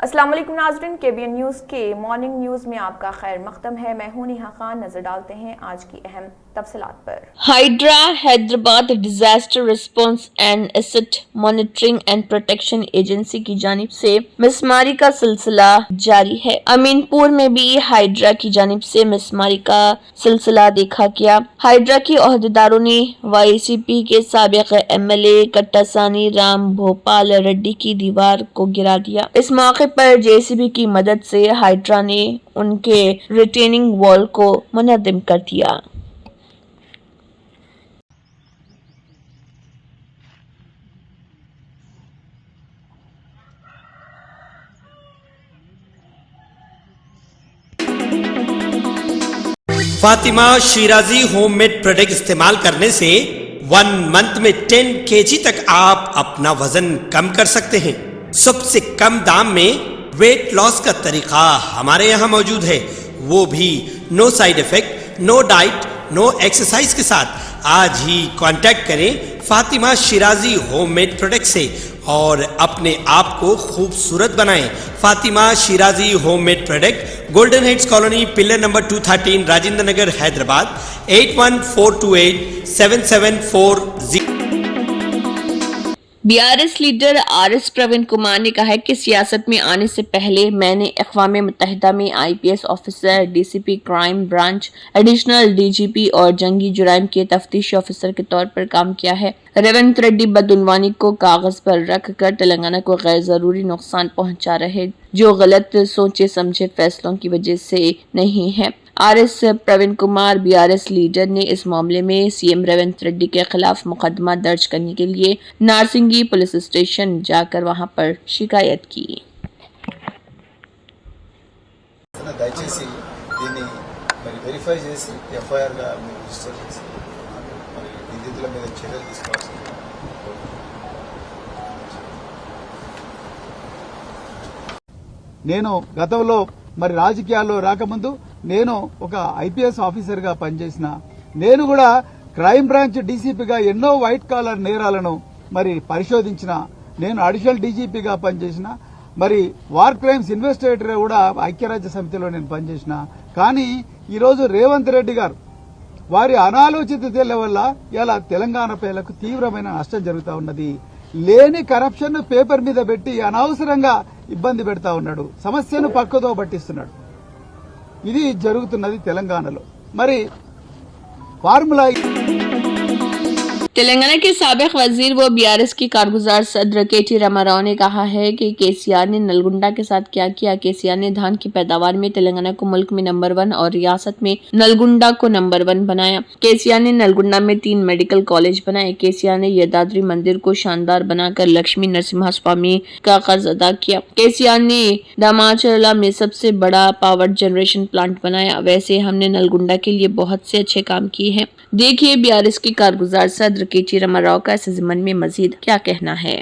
अस्सलाम वालेकुम नाज़रीन, KBN न्यूज़ के मॉर्निंग न्यूज़ में आपका खैर मक़दम है। मैं हूं नेहा खान। नजर डालते हैं आज की अहम तफसीलात पर। Hydra Hyderabad disaster response and asset monitoring and protection agency की जानिब से मिसमारी का सिलसिला जारी है। अमीनपुर में भी हाइड्रा की जानिब से मिसमारी का सिलसिला देखा गया। हाइड्रा के ओहदेदारों ने YCP के साबिक MLA कट्टासानी राम भोपाल रेड्डी की दीवार को गिरा दिया। इस मौके पर JCB की मदद से हाइड्रा ने उनके रिटेनिंग वॉल को मुनहदम कर दिया। फातिमा शिराजी होममेड प्रोडक्ट इस्तेमाल करने से 1 मंथ में 10 kg तक आप अपना वजन कम कर सकते हैं। सबसे कम दाम में वेट लॉस का तरीका हमारे यहाँ मौजूद है, वो भी no side effect, no diet, no exercise के साथ। आज ही कांटेक्ट करें फातिमा शिराजी होममेड प्रोडक्ट से और अपने आप को खूबसूरत बनाएं। Fatima Shirazi homemade product, golden heads colony, pillar number 213, Rajendra Nagar, Hyderabad 8142877440। BRS leader RS Praveen Kumar ने कहा है कि सियासत में आने से पहले मैंने अक़वाम मुत्तहिदा में IPS officer, DCP crime branch, additional DGP और जंगी जुराइम के तफ्तीशी ऑफिसर के तौर पर काम किया है। रेवंत रेड्डी बदउनवानी को कागज पर रख कर तेलंगाना को गैर जरूरी नुकसान पहुंचा रहे, जो गलत सोचे समझे फैसलों की वजह से नहीं है। RS Praveen Kumar BRS leader ने इस मामले में CM रेवंत रेड्डी के खिलाफ मुकदमा दर्ज करने के लिए नारसिंगी पुलिस स्टेशन जाकर वहां पर शिकायत की। దయచేసి దీన్ని మరి వెరిఫై చేసి FIR గా మీరు రిజిస్టర్ చేసి మరి నిందితుల మీద చర్యలు తీసుకోవాల్సింది। నేను గతంలో మరి రాజకీయాల్లో రాకముందు నేను ఒక IPS ఆఫీసర్గా పనిచేసిన, నేను కూడా క్రైమ్ బ్రాంచ్ DCPగా ఎన్నో వైట్ కాలర్ నేరాలను మరి పరిశోధించిన, నేను అడిషనల్ DGPగా పనిచేసిన, మరి వార్ క్రైమ్స్ ఇన్వెస్టిగేటర్ కూడా ఐక్యరాజ్య సమితిలో నేను పనిచేసిన। కానీ ఈరోజు రేవంత్ రెడ్డి గారు వారి అనాలోచిత చర్యల వల్ల ఇలా తెలంగాణ ప్రజలకు తీవ్రమైన నష్టం జరుగుతూ ఉన్నది। లేని కరప్షన్ పేపర్ మీద పెట్టి అనవసరంగా ఇబ్బంది పెడతా ఉన్నాడు, సమస్యను పక్కదో పట్టిస్తున్నాడు। ఇది జరుగుతున్నది తెలంగాణలో। మరి ఫార్ములా तेलंगाना के साबिक वजीर व BRS की कारगुजार सदर KT रामाराव ने कहा है कि KCR ने नलगुंडा के साथ क्या किया। KCR ने धान की पैदावार में तेलंगाना को मुल्क में नंबर 1 और रियासत में नलगुंडा को नंबर 1 बनाया। KCR ने नलगुंडा में 3 मेडिकल कॉलेज बनाए। KCR ने यदाद्री मंदिर को शानदार बनाकर लक्ष्मी नरसिम्हा स्वामी का कर्ज अदा किया। KCR ने दामाचला में सबसे बड़ा पावर जनरेशन प्लांट बनाया। वैसे हमने नलगुंडा के लिए बहुत से अच्छे काम किए हैं। देखिए BRS की कारगुजार सदर KT रामाराव का इस ज़िमन में मजीद क्या कहना है।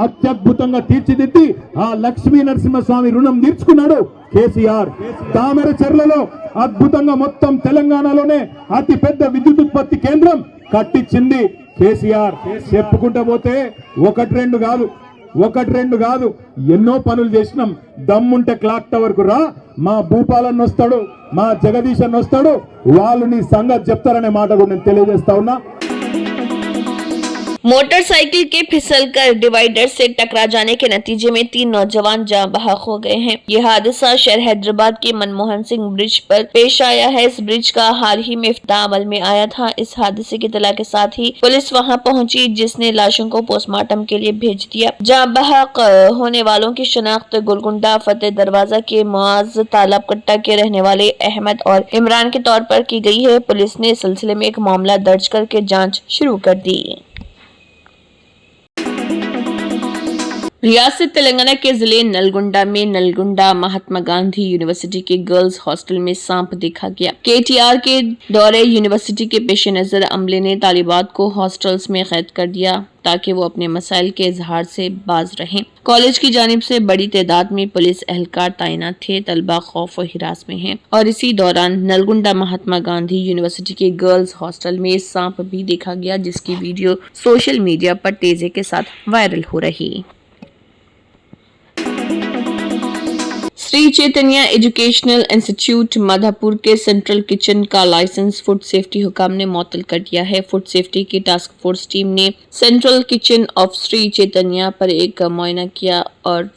అత్యద్భుతంగా తీర్చిదిద్ది ఆ లక్ష్మీ నరసింహస్వామి రుణం తీర్చుకున్నాడు కేసీఆర్। తామర చెర్లలో అద్భుతంగా మొత్తం తెలంగాణలోనే అతి పెద్ద విద్యుత్ ఉత్పత్తి కేంద్రం కట్టించింది కేసీఆర్। చెప్పుకుంటూ పోతే ఒకటి రెండు కాదు ఎన్నో పనులు చేసినాం। దమ్ముంటే క్లాక్ టవర్ కు రా, మా భూపాలన్న వస్తాడు, మా జగదీశ్ అన్న వస్తాడు, వాళ్ళు నీ సంగతి చెప్తారనే మాట కూడా నేను తెలియజేస్తా ఉన్నా। मोटरसाइकिल के फिसलकर डिवाइडर से टकरा जाने के नतीजे में 3 नौजवान जाँ बहक हो गए हैं। यह हादसा शहर हैदराबाद के मनमोहन सिंह ब्रिज पर पेश आया है। इस ब्रिज का हाल ही में इफ्तिताह अमल में आया था। इस हादसे की इत्तला के साथ ही पुलिस वहां पहुंची, जिसने लाशों को पोस्टमार्टम के लिए भेज दिया। जाँ बहक होने वालों की शिनाख्त गोलकुंडा फतेह दरवाजा के मुआज तालाब कट्टा के रहने वाले अहमद और इमरान के तौर पर की गई है। पुलिस ने इस सिलसिले में एक मामला दर्ज करके जाँच शुरू कर दी। रियासत तेलंगाना के जिले नलगुंडा में नलगुंडा महात्मा गांधी यूनिवर्सिटी के गर्ल्स हॉस्टल में सांप देखा गया। केटीआर के दौरे यूनिवर्सिटी के पेश नजर अमले ने तालिबात को हॉस्टल्स में कैद कर दिया ताकि वो अपने मसाइल के इजहार से बाज रहें। कॉलेज की जानिब से बड़ी तादाद में पुलिस एहलकार तैनात थे। तलबा खौफ और हिरास में हैं और इसी दौरान नलगुंडा महात्मा गांधी यूनिवर्सिटी के गर्ल्स हॉस्टल में सांप भी देखा गया, जिसकी वीडियो सोशल मीडिया पर तेजी के साथ वायरल हो रही। श्री चैतन्य एजुकेशनल इंस्टीट्यूट माधापुर के सेंट्रल किचन का लाइसेंस फूड सेफ्टी हुकाम ने मुअत्तल कर दिया है। फूड सेफ्टी की टास्क फोर्स टीम ने central kitchen of Shri Chaitanya पर एक मुआयना किया और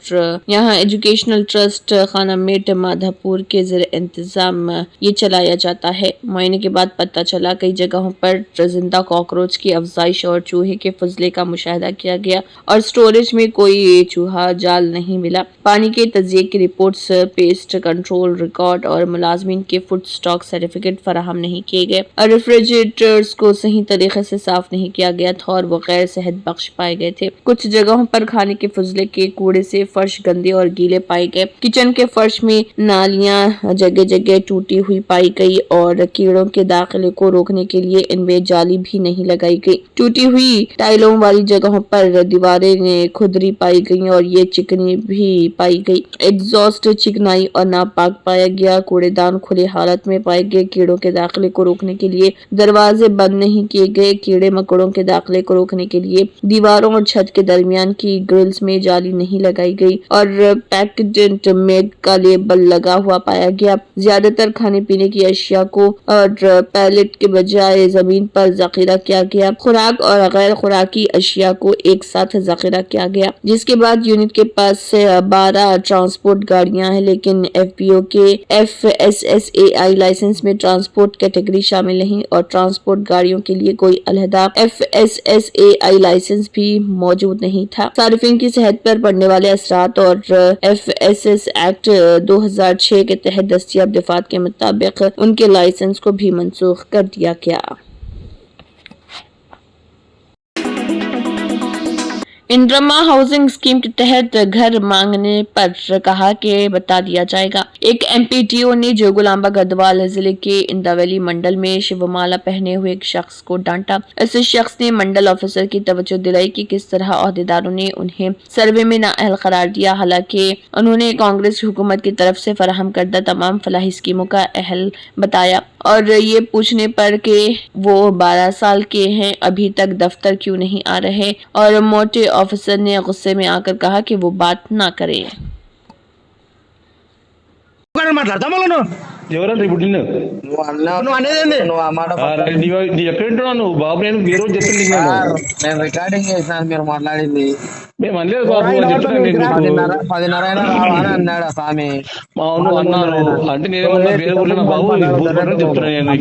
यहाँ एजुकेशनल ट्रस्ट खानामेट माधापुर के ज़ेर इंतजाम ये चलाया जाता है। मुआयने के बाद पता चला कई जगहों पर जिंदा कॉकरोच की अफजाइश और चूहे के फजले का मुशाहिदा किया गया और स्टोरेज में कोई चूहा जाल नहीं मिला। पानी के तजिए की रिपोर्ट, पेस्ट कंट्रोल रिकॉर्ड और मुलाजमीन के फूड स्टॉक सर्टिफिकेट फराहम नहीं किए गए और रेफ्रिजरेटर्स को सही तरीके से साफ नहीं किया गया था और वो गैर सेहत बख्श पाए गए थे। कुछ जगहों पर खाने के फजले के कूड़े से फर्श गंदे और गीले पाए गए। किचन के फर्श में नालियां जगह जगह टूटी हुई पाई गई और कीड़ों के दाखिले को रोकने के लिए इनमें जाली भी नहीं लगाई गई। टूटी हुई टाइलों वाली जगहों पर दीवारें खुदरी पाई गई और ये चिकनी भी पाई गई। एग्जॉस्ट चिकनाई और नापाक पाया गया। कूड़ेदान खुले हालत में पाए गए। कीड़ों के दाखिले को रोकने के लिए दरवाजे बंद नहीं किए गए। कीड़े मकोड़ों के दाखिले को रोकने के लिए दीवारों और छत के दरमियान की ग्रिल्स में जाली नहीं लगाई गई और पैकेज्ड मेड का लेबल लगा हुआ पाया गया। ज्यादातर खाने पीने की अशिया को और पैलेट के बजाय जमीन पर जखीरा किया गया। खुराक और गैर खुराकी अशिया को एक साथ जखीरा किया गया, जिसके बाद यूनिट के पास 12 ट्रांसपोर्ट गाड़ियां हैं, लेकिन एफपीओ के FSSAI लाइसेंस में ट्रांसपोर्ट कैटेगरी शामिल नहीं और ट्रांसपोर्ट गाड़ियों के लिए कोई अलहदा FSSAI लाइसेंस भी मौजूद नहीं था। सार्फिन की सेहत पर पड़ने वाले असरात और FSS एक्ट 2006 के तहत दस्तियाब दफात के मुताबिक उनके लाइसेंस को भी मंसूख कर दिया गया। इंद्रमा हाउसिंग स्कीम के तहत घर मांगने पर कहा कि बता दिया जाएगा। एक MPTO ने जोगुलांबा गढ़वाल जिले के इंदावली मंडल में शिवमाला पहने हुए एक शख्स को डांटा। इस शख्स ने मंडल ऑफिसर की तवज्जो दिलाई कि किस तरह अहदेदारों ने उन्हें सर्वे में नाअहल करार दिया, हालांकि उन्होंने कांग्रेस हुकूमत की तरफ से फराहम करदा तमाम फलाही स्कीमों का अहल बताया और ये पूछने पर कि वो 12 साल के हैं, अभी तक दफ्तर क्यों नहीं आ रहे, और मोटे ऑफिसर ने गुस्से में आकर कहा कि वो बात ना करे। ఎవరండి ఇప్పుడు నిన్ను నువ్వు అనేదేంది నువ్వు ఆ మాట నీ ఎక్కడ ఉంటున్నావు నువ్వు బాబు? నేను ఏ రోజు చెప్తుంది నేను రికార్డింగ్ చేసినాను మీరు మాట్లాడింది. మేము అనలేదు బాబు అని చెప్తున్నాను. 10:30 అయినా రావా అని అన్నాడు ఆ స్వామి. అవును అన్నారు అంటే నేనేమన్నా వేరే ఊళ్ళో బాబు చెప్తున్నాను.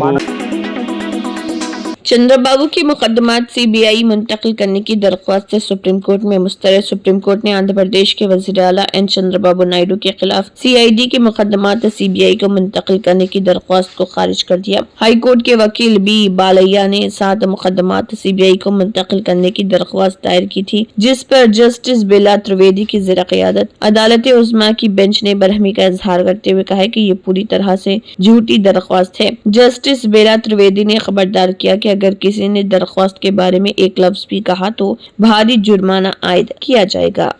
चंद्रबाबू की मुकदमात CBI मुंतकिल करने की दरख्वास्त सुप्रीम कोर्ट में मुस्तरद। सुप्रीम कोर्ट ने आंध्र प्रदेश के वज़ीर आला N चंद्रबाबू नायडू के खिलाफ CID के मुकदमात CBI को मुंतकिल करने की दरख्वास्त को खारिज कर दिया। हाई कोर्ट के वकील B बालैया ने 7 मुकदमात CBI को मुंतकिल करने की दरख्वास्त दायर की थी, जिस पर जस्टिस बेला त्रिवेदी की ज़ेर क़यादत अदालत उज़्मा की बेंच ने बरहमी का इजहार करते हुए कहा कि ये पूरी तरह से झूठी दरख्वास्त है। जस्टिस बेला त्रिवेदी ने खबरदार किया कि अगर किसी ने दरख्वास्त के बारे में एक लफ्ज भी कहा तो भारी जुर्माना आयद किया जाएगा।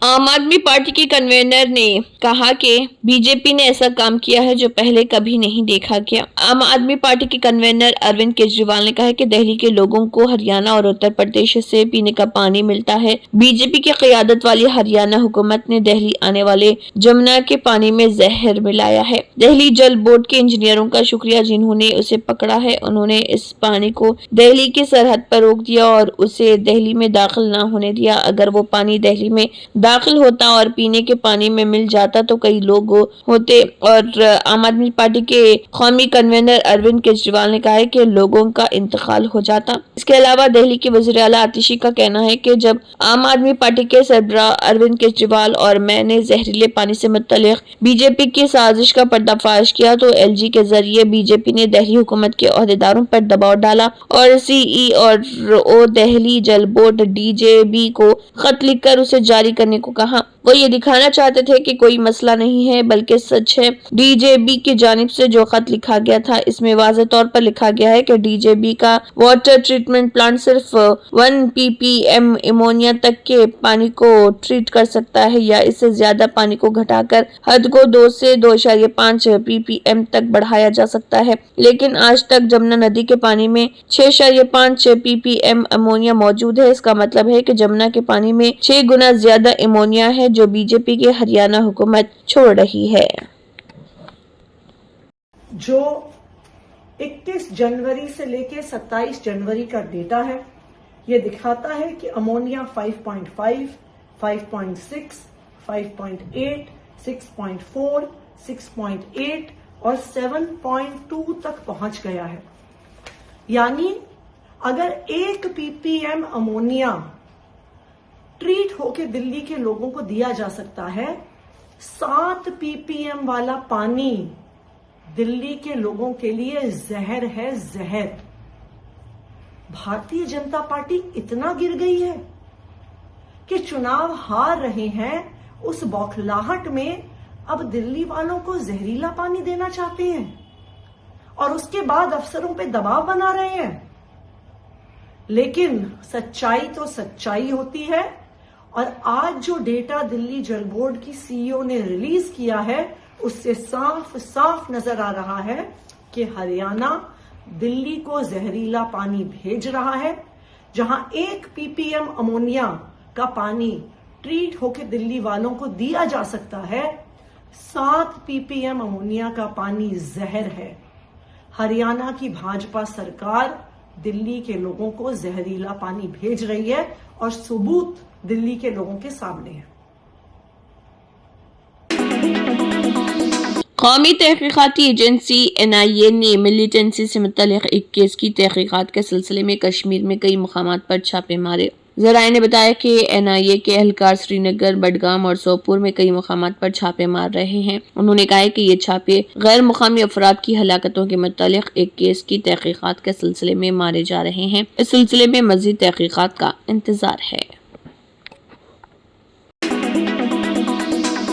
आम आदमी पार्टी के कन्वीनर ने कहा कि बीजेपी ने ऐसा काम किया है जो पहले कभी नहीं देखा गया। आम आदमी पार्टी के कन्वीनर अरविंद केजरीवाल ने कहा है कि दिल्ली के लोगों को हरियाणा और उत्तर प्रदेश से पीने का पानी मिलता है। बीजेपी की क़यादत वाली हरियाणा हुकूमत ने दिल्ली आने वाले जमुना के पानी में जहर मिलाया है। दिल्ली जल बोर्ड के इंजीनियरों का शुक्रिया जिन्होंने उसे पकड़ा है। उन्होंने इस पानी को दिल्ली की सरहद पर रोक दिया और उसे दिल्ली में दाखिल न होने दिया। अगर वो पानी दिल्ली में दाखिल होता और पीने के पानी में मिल जाता तो कई लोग होते। और आम आदमी पार्टी के कौमी कन्वीनर अरविंद केजरीवाल ने कहा है कि लोगों का इंतकाल हो जाता। इसके अलावा दिल्ली के वज़ीर आला आतिशी का कहना है कि जब आम आदमी पार्टी के सरबराह अरविंद केजरीवाल और मैंने जहरीले पानी से मुत्तल्लिक़ बीजेपी की साजिश का पर्दाफाश किया तो एलजी के जरिए बीजेपी ने दिल्ली हुकूमत के ओहदेदारों पर दबाव डाला और सीईओ दिल्ली जल बोर्ड डीजेबी को खत लिखकर उसे जारी करने को कहा। वो ये दिखाना चाहते थे कि कोई मसला नहीं है बल्कि सच है। डीजेबी की जानिब से जो खत लिखा गया था इसमें वाज़ेह तौर पर लिखा गया है कि डीजेबी का वाटर ट्रीटमेंट प्लांट सिर्फ 1 ppm अमोनिया तक के पानी को ट्रीट कर सकता है या इससे ज्यादा पानी को घटाकर हद को 2 से 2.5 ppm तक बढ़ाया जा सकता है। लेकिन आज तक जमुना नदी के पानी में 6.5 ppm अमोनिया मौजूद है। इसका मतलब है कि जमुना के पानी में 6 गुना ज्यादा अमोनिया है जो बीजेपी की हरियाणा हुकूमत छोड़ रही है। जो 31 जनवरी से लेकर 27 जनवरी का डेटा है, ये दिखाता है कि अमोनिया 5.5, 5.6, 5.8, 6.4, 6.8 और 7.2 तक पहुंच गया है। यानी अगर 1 ppm अमोनिया ट्रीट होके दिल्ली के लोगों को दिया जा सकता है, 7 ppm वाला पानी दिल्ली के लोगों के लिए जहर है, जहर। भारतीय जनता पार्टी इतना गिर गई है कि चुनाव हार रहे हैं, उस बौखलाहट में अब दिल्ली वालों को जहरीला पानी देना चाहते हैं और उसके बाद अफसरों पे दबाव बना रहे हैं। लेकिन सच्चाई तो सच्चाई होती है और आज जो डेटा दिल्ली जल बोर्ड की सीईओ ने रिलीज किया है उससे साफ साफ नजर आ रहा है कि हरियाणा दिल्ली को जहरीला पानी भेज रहा है। जहां 1 ppm अमोनिया का पानी ट्रीट होकर दिल्ली वालों को दिया जा सकता है, 7 ppm अमोनिया का पानी जहर है। हरियाणा की भाजपा सरकार दिल्ली के लोगों को जहरीला पानी भेज रही है और सबूत दिल्ली के लोगों के सामने है। कौमी तहकीकाती एजेंसी NIA ने मिलिटेंसी से मुतल्लिक़ एक केस की तहकीकात के सिलसिले में कश्मीर में कई मकामात पर छापे मारे। ज़राए ने बताया कि NIA के एहलकार श्रीनगर, बडगाम और सोपोर में कई मकामात पर छापे मार रहे हैं। उन्होंने कहा कि ये छापे गैर मुकामी अफराद की हलाकतों के मुतालिक एक केस की तहकीकात के सिलसिले में मारे जा रहे हैं। इस सिलसिले में मज़ीद तहकीकात का इंतजार है।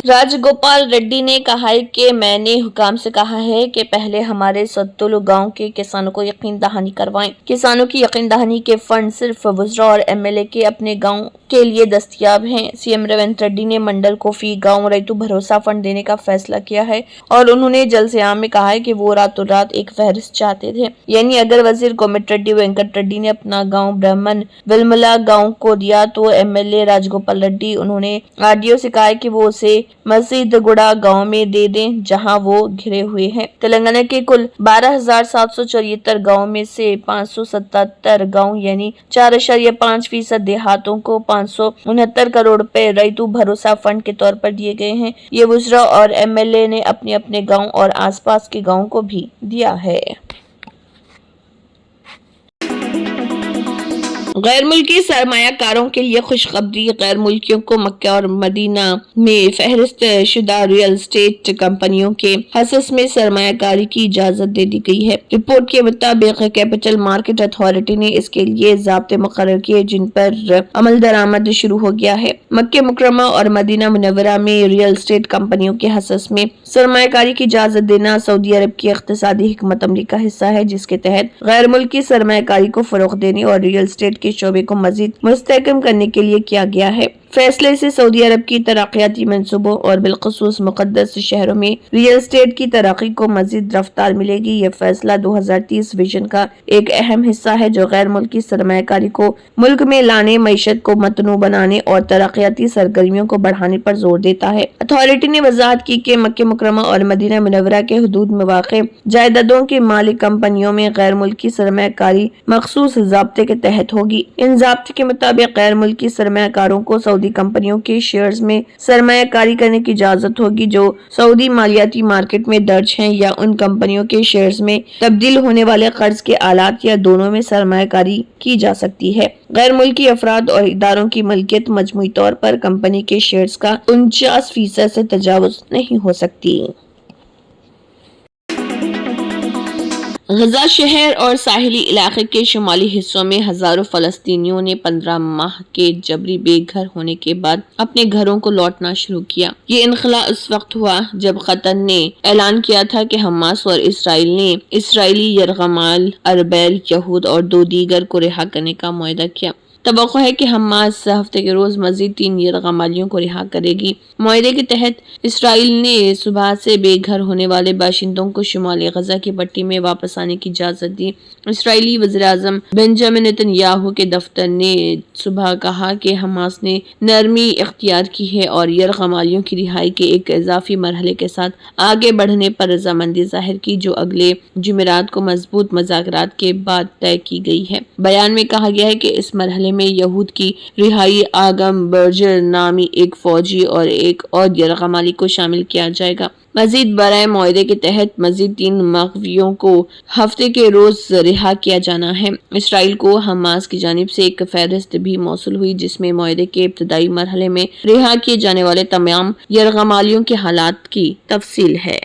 राजगोपाल रेड्डी ने कहा है कि मैंने हुकाम से कहा है कि पहले हमारे सत्तुलु गांव के किसानों को यकीन दहानी करवाएं। किसानों की यकीन दहानी के फंड सिर्फ वज़रा और MLA के अपने गांव के लिए दस्तयाब हैं। CM रेवंत रेड्डी ने मंडल को फी गांव रैतु भरोसा फंड देने का फैसला किया है और उन्होंने जलसे आम में कहा है कि वो रातों रात एक फहरिस्त चाहते थे। यानी अगर वजीर कोमटिरेड्डी वेंकट रेड्डी ने अपना गाँव ब्राह्मण विलमला गाँव को दिया तो MLA राजगोपाल रेड्डी उन्होंने RDO से कहा है कि वो उसे मसीदगुड़ा गांव में दे दें जहां वो घिरे हुए हैं। तेलंगाना के कुल 12,774 गाँव में से 577 गाँव यानी 4.5% देहातों को 569 करोड़ रुपए रैतु भरोसा फंड के तौर पर दिए गए हैं। ये वज़रा और MLA ने अपने अपने गाँव और आसपास के गाँव को भी दिया है। गैर मुल्की सरमायाकारों के लिए खुशखबरी। गैर मुल्कियों को मक्का और मदीना में फहरिस्त शुदा रियल एस्टेट कंपनियों के हसस में सरमायाकारी की इजाजत दे दी गई है। रिपोर्ट के मुताबिक कैपिटल मार्केट अथॉरिटी ने इसके लिए ज़ाब्ते मुकर्रर किए जिन पर अमल दरामद शुरू हो गया है। मक्के मुकर्रमा और मदीना मुनव्वरा में रियल एस्टेट कंपनियों के हसस में सरमायाकारी की इजाजत देना सऊदी अरब की इक़्तिसादी हिकमत अमली का हिस्सा है, जिसके तहत गैर मुल्की सरमायाकारी को फरोग़ देने और रियल एस्टेट के शोबे को मजीद मुस्तहकम करने के लिए किया गया है। फैसले से सऊदी अरब की तरक्याती मंसूबों और बिलखुसूस मुक़द्दस शहरों में रियल एस्टेट की तरक्की को मजीद रफ्तार मिलेगी। यह फैसला 2030 विजन का एक अहम हिस्सा है जो गैर मुल्की सरमायाकारी को मुल्क में लाने, मईशत को मतनू बनाने और तरक्याती सरगर्मियों को बढ़ाने पर जोर देता है। अथॉरिटी ने वजाहत की कि मक्के मुकर्रमा और मदीना मुनव्वरा के हुदूद में वाक़े जायदादों के मालिक कंपनियों में गैर मुल्की सरमायाकारी मखसूस ज़ाब्ते के तहत होगी। होगी। इन ज़ाब्ते के मुताबिक गैर मुल्की सरमायाकारों को सऊदी कंपनियों के शेयर्स में सरमायाकारी करने की इजाजत होगी जो सऊदी मालियाती मार्केट में दर्ज हैं, या उन कंपनियों के शेयर्स में तब्दील होने वाले कर्ज के आलात या दोनों में सरमायाकारी की जा सकती है। गैर मुल्की अफराद और इदारों की मलकियत मजमूई तौर पर कंपनी के शेयर्स का 49% से तजावुज नहीं हो सकती। गजा शहर और साहिली इलाके के शुमाली हिस्सों में हजारों फलस्तीनियों ने 15 माह के जबरी बेघर होने के बाद अपने घरों को लौटना शुरू किया। ये इनखला उस वक्त हुआ जब कतर ने ऐलान किया था कि हमास और इसराइल ने इसराइली यरगमाल, अरबैल, यहूद और 2 दीगर को रिहा करने का मुआहदा किया। तवक्को है कि हमास हफ्ते के रोज मजीद 3 यरगमालियों को रिहा करेगी। मुआहदे के तहत इसराइल ने सुबह से बेघर होने वाले बाशिंदों को शुमाली गजा की पट्टी में वापस आने की इजाजत दी। इसराइली वज़ीर-ए-आज़म बेंजामिन नेतन्याहू के दफ्तर ने सुबह कहा कि हमास ने नरमी इख्तियार की है और यरगमालियों की रिहाई के एक इजाफी मरहले के साथ आगे बढ़ने पर रजामंदी जाहिर की, जो अगले जुमेरात को मजबूत मुज़ाकरात के बाद तय की गई है। बयान में कहा गया है कि इस मरहले में यहूद की रिहाई, आगम बर्जर नामी एक फौजी और एक और यरगमाली को शामिल किया जाएगा। मजीद बराए मुआहदे के तहत मजीद 3 मग़वियों को हफ्ते के रोज रिहा किया जाना है। इसराइल को हमास की जानिब से एक फहरिस्त भी मौसूल हुई जिसमें मुआहदे के इब्तदाई मरहले में रिहा किए जाने वाले तमाम यरगमालियों के हालात की तफसील है।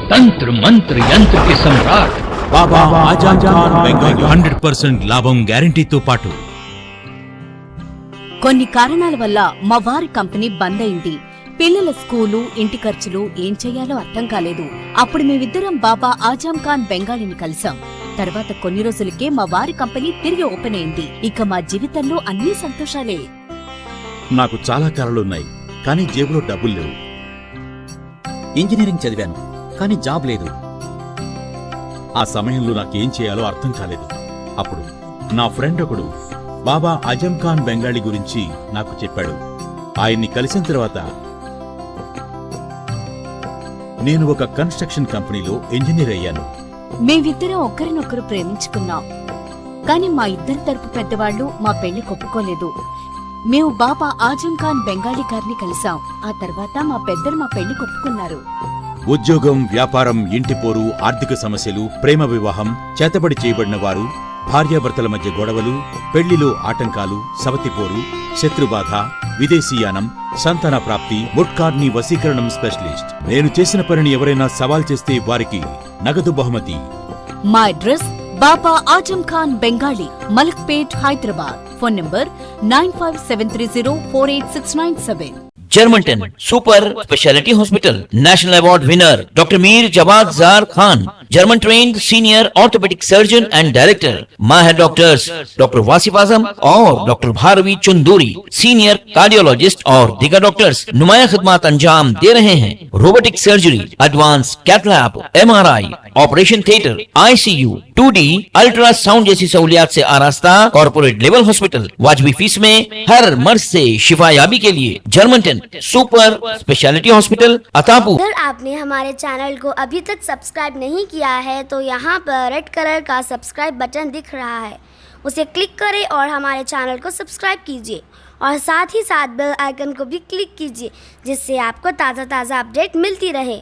तंत्र मंत्र यंत्र के सम्राट బాబా ఆజం ఖాన్ బెంగాల్ 100% లాభం గ్యారంటీతో పాటు కొన్ని కారణాల వల్ల మా వారి కంపెనీ బంద్ అయింది. పిల్లల స్కూలు, ఇంటి ఖర్చులు ఏం చెయ్యాలో అర్థం కాలేదు. అప్పుడు మేమిద్దరం బాబా ఆజం ఖాన్ బెంగాలీని కలిసాం. తర్వాత కొన్ని రోజులకే మా వారి కంపెనీ తిరిగి ఓపెన్ అయింది. ఇక మా జీవితంలో అన్ని సంతోషాలే. నాకు చాలా కలలున్నాయి, కానీ జేబులో డబ్బులు లేవు. ఇంజనీరింగ్ చదివాను, కానీ జాబ్ లేదు. ఆ సమయంలో నాకేం చేయాలో అర్థం కాలేదు. అప్పుడు నా ఫ్రెండ్ ఒకడు బాబా ఆజం ఖాన్ బెంగాలీ గురించి నాకు చెప్పాడు. ఆయన్ని కలిసిన తర్వాత నేను ఒక కన్స్ట్రక్షన్ కంపెనీలో ఇంజనీర్ అయ్యాను. మేమిద్దరం ఒకరినొకరు ప్రేమించుకున్నాం. కానీ మా ఇద్దరి తరపు పెద్దవాళ్లు మా పెళ్లి ఒప్పుకోలేదు. మేము బాబా ఆజం ఖాన్ బెంగాలీ గారిని కలిసాం. ఆ తర్వాత మా పెద్దలు మా పెళ్లి ఒప్పుకున్నారు. ఉద్యోగం, వ్యాపారం, ఇంటి పోరు, ఆర్థిక సమస్యలు, ప్రేమ వివాహం, చేతబడి చేయబడిన వారు, భార్యాభర్తల మధ్య గొడవలు, పెళ్లిలో ఆటంకాలు, సవతిపోరు, శత్రుబాధ, విదేశీయానం, సంతాన ప్రాప్తి, ముట్కార్ని వశీకరణం స్పెషలిస్ట్. నేను చేసిన పనిని ఎవరైనా సవాల్ చేస్తే వారికి నగదు బహుమతి. మా address Baba Azam Khan Bengali, Malakpet, Hyderabad. Phone number 9573048697. Germanten super speciality hospital, national award winner doctor Mir Jawad Zar Khan, German trained senior orthopaedic surgeon and director, माहिर डॉक्टर्स डॉक्टर वासिफ आजम और doctor Bharavi Chunduri, senior cardiologist और दीगर डॉक्टर्स नुमाया खिदमत अंजाम दे रहे हैं। Robotic surgery, advance cath lab, MRI, operation theatre, ICU, 2D ultrasound जैसी सहूलियात से आरास्ता कॉर्पोरेट लेवल हॉस्पिटल, वाजबी फीस में हर मर्ज से शिफायाबी के लिए जर्मनटन सुपर स्पेशलिटी हॉस्पिटल, अतापू। अगर आपने हमारे चैनल को अभी तक सब्सक्राइब नहीं किया है तो यहाँ पर रेड कलर का सब्सक्राइब बटन दिख रहा है, उसे क्लिक करें और हमारे चैनल को सब्सक्राइब कीजिए और साथ ही साथ बेल आइकन को भी क्लिक कीजिए जिससे आपको ताज़ा अपडेट मिलती रहे।